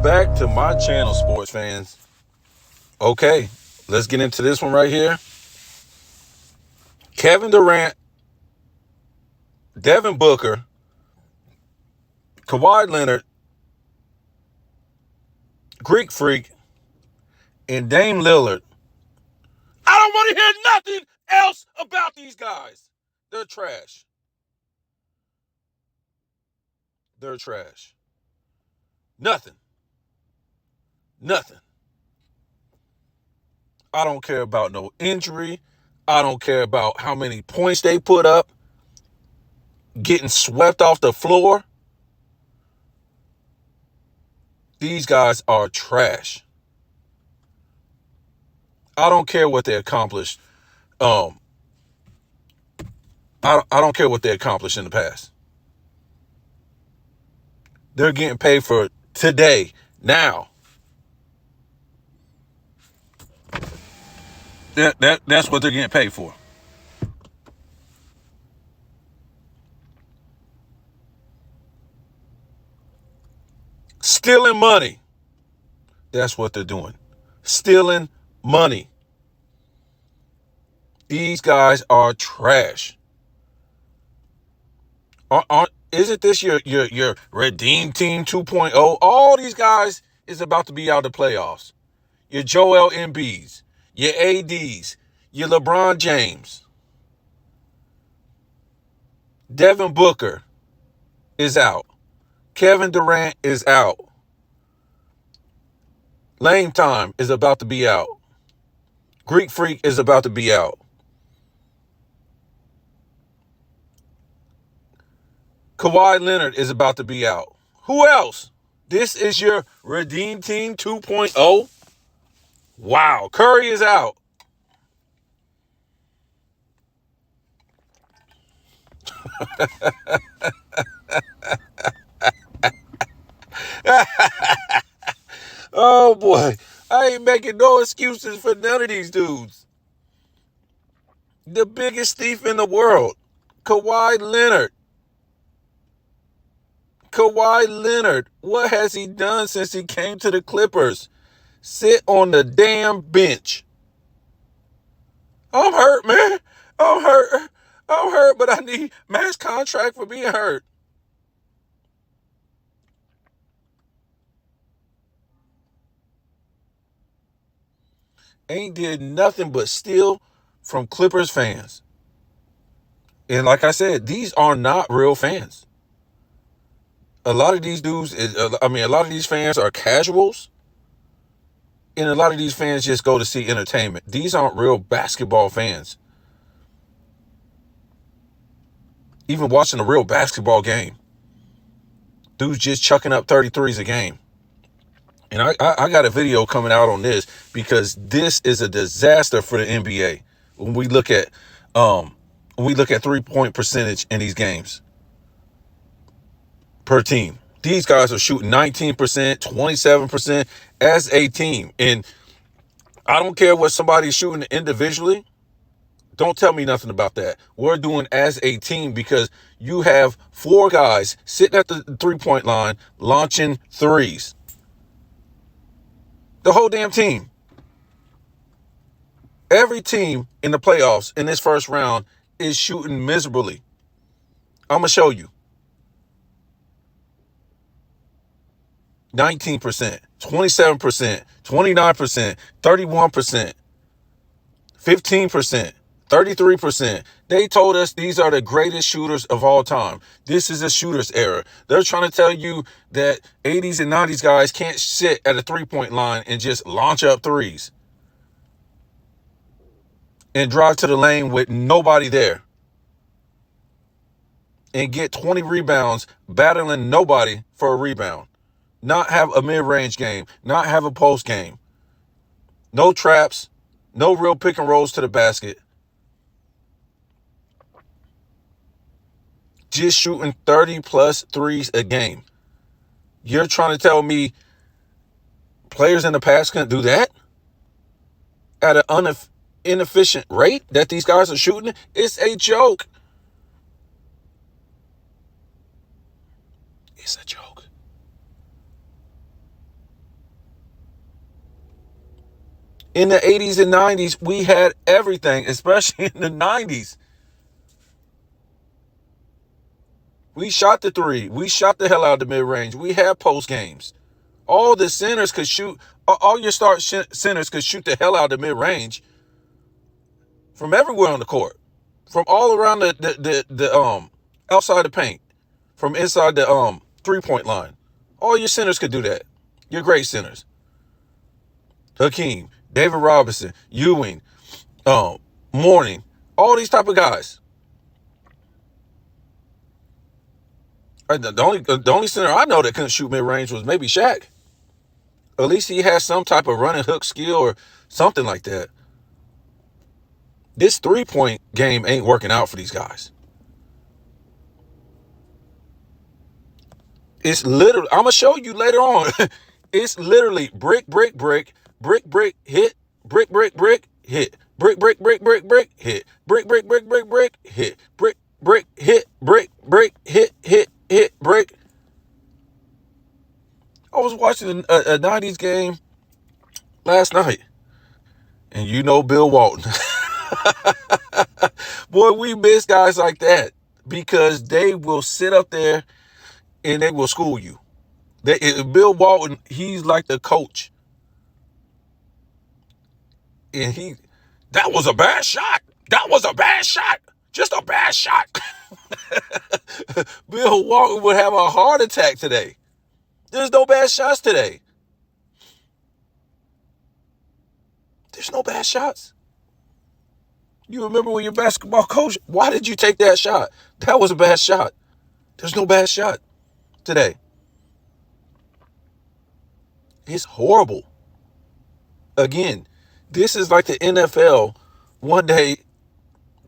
Welcome back to my channel, sports fans. Okay, let's get into this one right here. Kevin Durant, Devin Booker, Kawhi Leonard, Greek Freak, and Dame Lillard. I don't want to hear nothing else about these guys. They're trash. They're trash. Nothing. Nothing. I don't care about no injury. I don't care about how many points they put up. Getting swept off the floor. These guys are trash. I don't care what they accomplished. I don't care what they accomplished in the past. They're getting paid for today, now. That's what they're getting paid for. Stealing money. That's what they're doing. Stealing money. These guys are trash. Isn't this your Redeem Team 2.0? All these guys is about to be out of the playoffs. Your Joel Embiid's, your AD's, your LeBron James. Devin Booker is out. Kevin Durant is out. Lame Time is about to be out. Greek Freak is about to be out. Kawhi Leonard is about to be out. Who else? This is your Redeem Team 2.0. Wow. Curry is out. Oh boy. I ain't making no excuses for none of these dudes. The biggest thief in the world, Kawhi Leonard. Kawhi Leonard, what has he done since he came to the Clippers? Sit on the damn bench. I'm hurt, man. I'm hurt. I'm hurt, but I need max contract for being hurt. Ain't did nothing but steal from Clippers fans. And like I said, these are not real fans. A lot of these dudes, a lot of these fans are casuals. And a lot of these fans just go to see entertainment. These aren't real basketball fans. Even watching a real basketball game, dudes just chucking up 33s a game. And I got a video coming out on this because this is a disaster for the NBA when we look at 3-point percentage in these games per team. These guys are shooting 19%, 27% as a team. And I don't care what somebody's shooting individually. Don't tell me nothing about that. We're doing as a team because you have 4 guys sitting at the 3-point line launching threes. The whole damn team. Every team in the playoffs in this first round is shooting miserably. I'm going to show you. 19%, 27%, 29%, 31%, 15%, 33%. They told us these are the greatest shooters of all time. This is a shooter's era. They're trying to tell you that 80s and 90s guys can't sit at a 3-point line and just launch up threes and drive to the lane with nobody there and get 20 rebounds battling nobody for a rebound. Not have a mid-range game, not have a post game. No traps, no real pick and rolls to the basket. Just shooting 30-plus threes a game. You're trying to tell me players in the past couldn't do that? At an inefficient rate that these guys are shooting? It's a joke. It's a joke. In the 80s and 90s, we had everything, especially in the 90s. We shot the three. We shot the hell out of the mid-range. We had post games. All the centers could shoot. All your centers could shoot the hell out of the mid-range from everywhere on the court, from all around the outside the paint, from inside the 3-point line. All your centers could do that. Your great centers. Hakeem, David Robinson, Ewing, Mourning, all these type of guys. The only center I know that couldn't shoot mid-range was maybe Shaq. At least he has some type of running hook skill or something like that. This 3-point game ain't working out for these guys. It's literally, I'm going to show you later on. It's literally brick, brick, brick, brick, brick, hit, brick, brick, brick, hit, brick, brick, brick, brick, brick, hit, brick, brick, brick, brick, brick, hit, brick, brick, hit, brick, brick, hit, hit, brick. I was watching a 90s game last night, and you know Bill Walton. Boy, we miss guys like that because they will sit up there and they will school you. Bill Walton, he's like the coach. And that was a bad shot. That was a bad shot. Just a bad shot. Bill Walton would have a heart attack today. There's no bad shots today. There's no bad shots. You remember when your basketball coach, why did you take that shot? That was a bad shot. There's no bad shot today. It's horrible. Again, this is like the NFL one day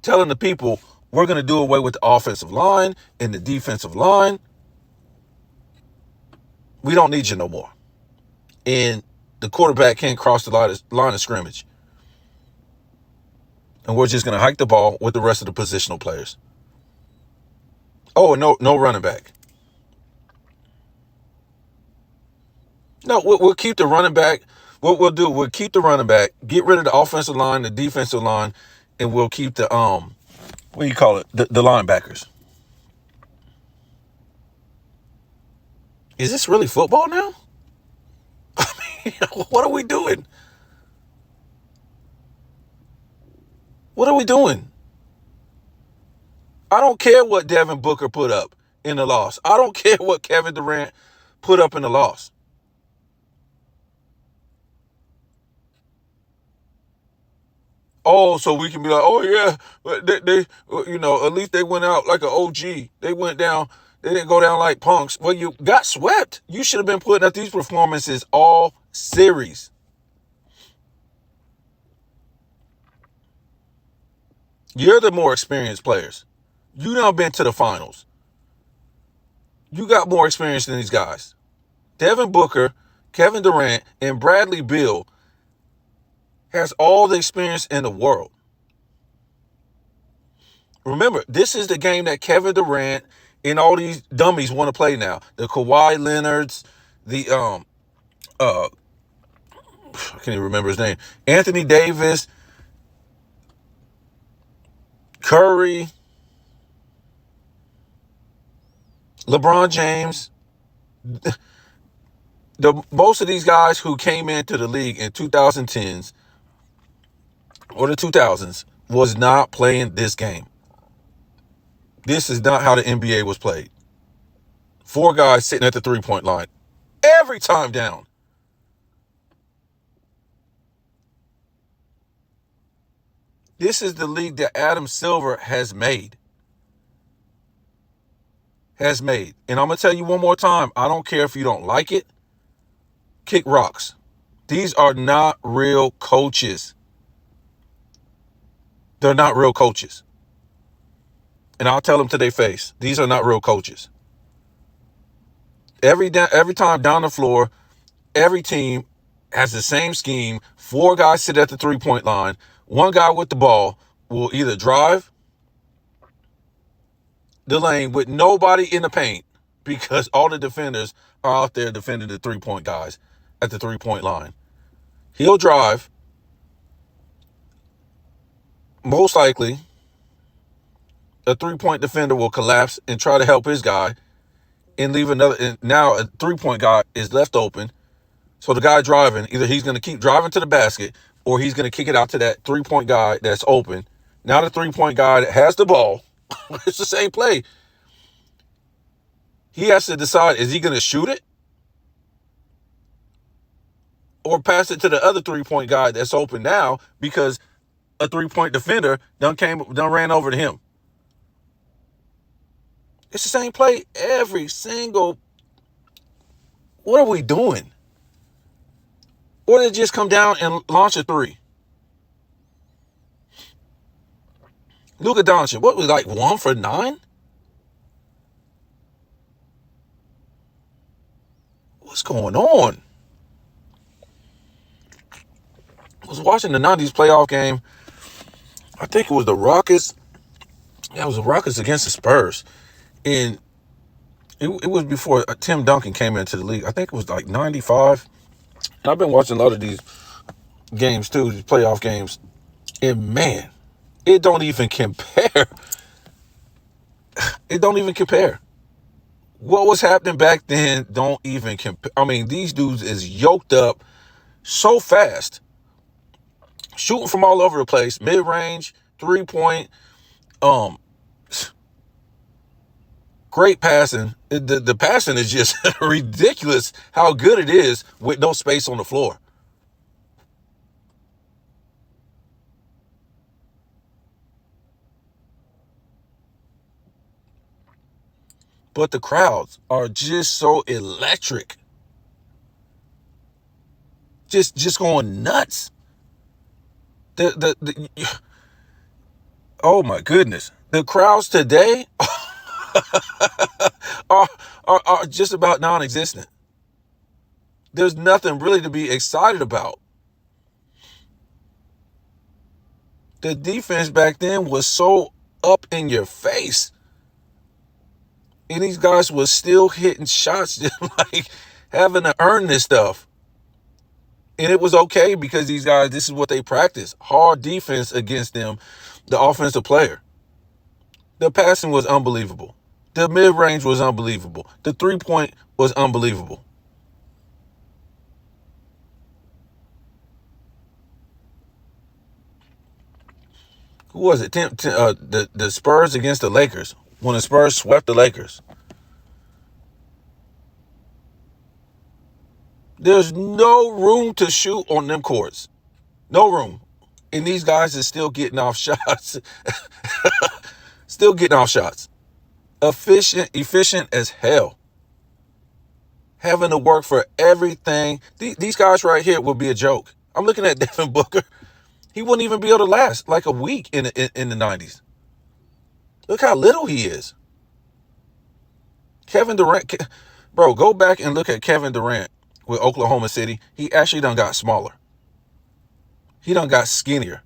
telling the people, we're going to do away with the offensive line and the defensive line. We don't need you no more. And the quarterback can't cross the line of scrimmage. And we're just going to hike the ball with the rest of the positional players. Oh, no running back. No, we'll keep the running back. What we'll do, we'll keep the running back, get rid of the offensive line, the defensive line, and we'll keep the, what do you call it? The linebackers. Is this really football now? I mean, what are we doing? What are we doing? I don't care what Devin Booker put up in the loss. I don't care what Kevin Durant put up in the loss. Oh, so we can be like, oh yeah, they at least they went out like an OG. They went down. They didn't go down like punks. Well, you got swept. You should have been putting up these performances all series. You're the more experienced players. You done been to the finals. You got more experience than these guys. Devin Booker, Kevin Durant, and Bradley Beal has all the experience in the world. Remember, this is the game that Kevin Durant and all these dummies want to play now. The Kawhi Leonards, the I can't even remember his name. Anthony Davis, Curry, LeBron James. Most of these guys who came into the league in 2010s or the 2000s was not playing this game. This is not how the NBA was played. 4 guys sitting at the 3-point line every time down. This is the league that Adam Silver has made. And I'm going to tell you one more time, I don't care if you don't like it, kick rocks. These are not real coaches. They're not real coaches. And I'll tell them to their face, these are not real coaches. Every time down the floor, every team has the same scheme. 4 guys sit at the 3-point line. 1 guy with the ball will either drive the lane with nobody in the paint because all the defenders are out there defending the 3-point guys at the 3-point line. He'll drive most likely a three-point defender will collapse and try to help his guy and leave another. And now a three-point guy is left open. So the guy driving, either he's going to keep driving to the basket or he's going to kick it out to that three-point guy that's open. Now the three-point guy that has the ball, it's the same play. He has to decide, is he going to shoot it or pass it to the other three-point guy that's open now because a three-point defender done ran over to him. It's the same play every single. What are we doing? Or did it just come down and launch a three? Luka Doncic, what was like 1 for 9? What's going on? I was watching the 90s playoff game. I think it was the Rockets. Yeah, it was the Rockets against the Spurs. And it was before Tim Duncan came into the league. I think it was like 95. And I've been watching a lot of these games too, these playoff games. And man, it don't even compare. It don't even compare. What was happening back then don't even compare. I mean, these dudes is yoked up so fast. Shooting from all over the place. Mid-range, three-point. Great passing. The passing is just ridiculous how good it is with no space on the floor. But the crowds are just so electric. Just going nuts. Oh my goodness. The crowds today are just about non-existent. There's nothing really to be excited about. The defense back then was so up in your face. And these guys were still hitting shots, just like having to earn this stuff. And it was okay because these guys, this is what they practice. Hard defense against them, the offensive player. The passing was unbelievable. The mid-range was unbelievable. The three-point was unbelievable. Who was it? The Spurs against the Lakers. When the Spurs swept the Lakers. There's no room to shoot on them courts. No room. And these guys are still getting off shots. Still getting off shots. Efficient as hell. Having to work for everything. These guys right here would be a joke. I'm looking at Devin Booker. He wouldn't even be able to last like a week in the 90s. Look how little he is. Kevin Durant. Bro, go back and look at Kevin Durant with Oklahoma City. He actually done got smaller. He done got skinnier.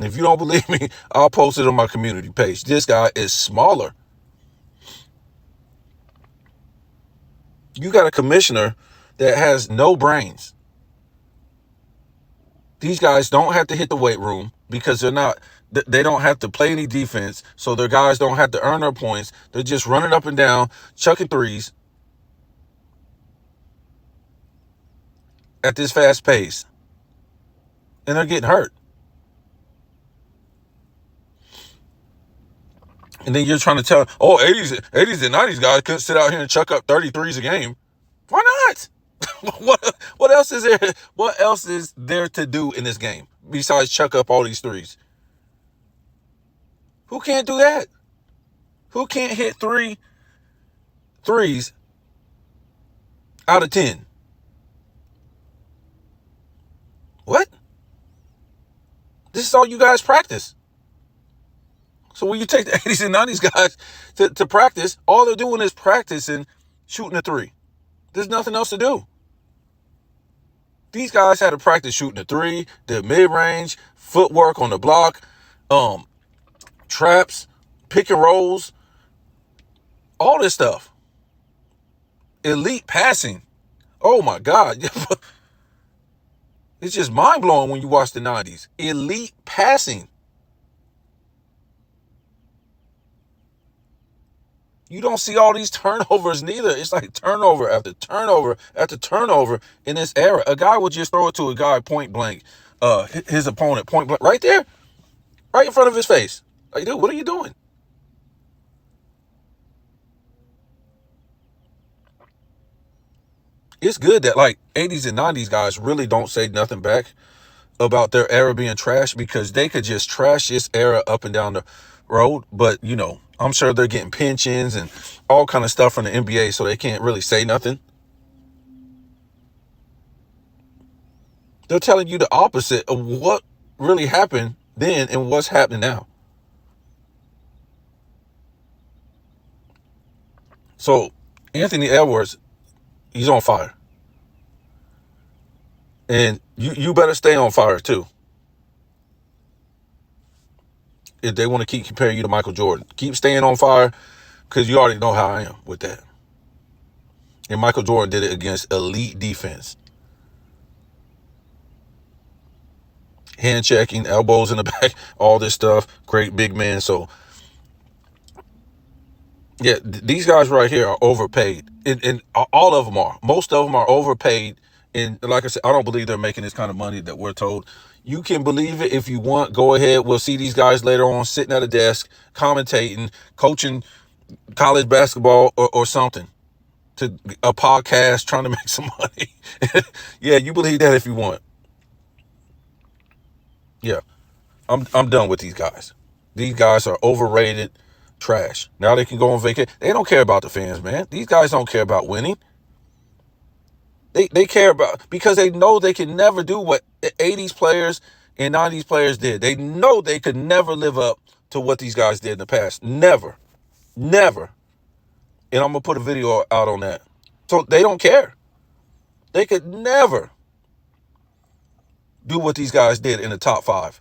If you don't believe me, I'll post it on my community page. This guy is smaller. You got a commissioner that has no brains. These guys don't have to hit the weight room because they don't have to play any defense. So their guys don't have to earn their points. They're just running up and down, chucking threes at this fast pace. And they're getting hurt. And then you're trying to tell, 80s and 90s guys couldn't sit out here and chuck up 33s a game. Why not? What else is there? What else is there to do in this game besides chuck up all these threes? Who can't do that? Who can't hit 3 threes out of 10? What? This is all you guys practice. So when you take the 80s and 90s guys to practice, all they're doing is practicing shooting a 3. There's nothing else to do. These guys had to practice shooting a 3, the mid-range, footwork on the block, traps, pick and rolls, all this stuff. Elite passing. Oh my God. It's just mind-blowing when you watch the 90s. Elite passing. You don't see all these turnovers neither. It's like turnover after turnover after turnover in this era. A guy would just throw it to a guy point blank, his opponent point blank, right there, right in front of his face. Like, dude, what are you doing? It's good that like 80s and 90s guys really don't say nothing back about their era being trash, because they could just trash this era up and down the road. But, you know, I'm sure they're getting pensions and all kind of stuff from the NBA, so they can't really say nothing. They're telling you the opposite of what really happened then and what's happening now. So Anthony Edwards, he's on fire. And you better stay on fire too. If they want to keep comparing you to Michael Jordan, keep staying on fire, because you already know how I am with that. And Michael Jordan did it against elite defense. Hand checking, elbows in the back, all this stuff. Great big man. So, yeah, these guys right here are overpaid. And all of them are. Most of them are overpaid. And like I said, I don't believe they're making this kind of money that we're told. You can believe it if you want. Go ahead. We'll see these guys later on sitting at a desk, commentating, coaching college basketball or something, to a podcast trying to make some money. Yeah, you believe that if you want. Yeah, I'm done with these guys. These guys are overrated trash. Now they can go on vacation. They don't care about the fans, man. These guys don't care about winning. They care about, because they know they can never do what the 80s players and 90s players did. They know they could never live up to what these guys did in the past. Never. Never. And I'm going to put a video out on that. So they don't care. They could never do what these guys did in the top 5,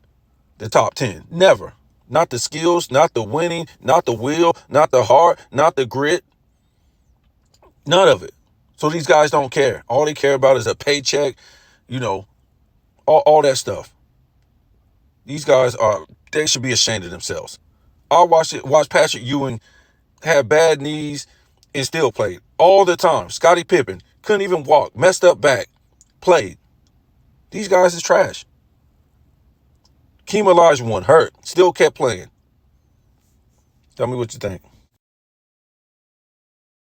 the top 10. Never. Not the skills, not the winning, not the will, not the heart, not the grit. None of it. So these guys don't care. All they care about is a paycheck, you know, all that stuff. These guys they should be ashamed of themselves. I watch Patrick Ewing have bad knees and still played all the time. Scottie Pippen couldn't even walk, messed up back, played. These guys is trash. Keem Olajuwon hurt, still kept playing. Tell me what you think.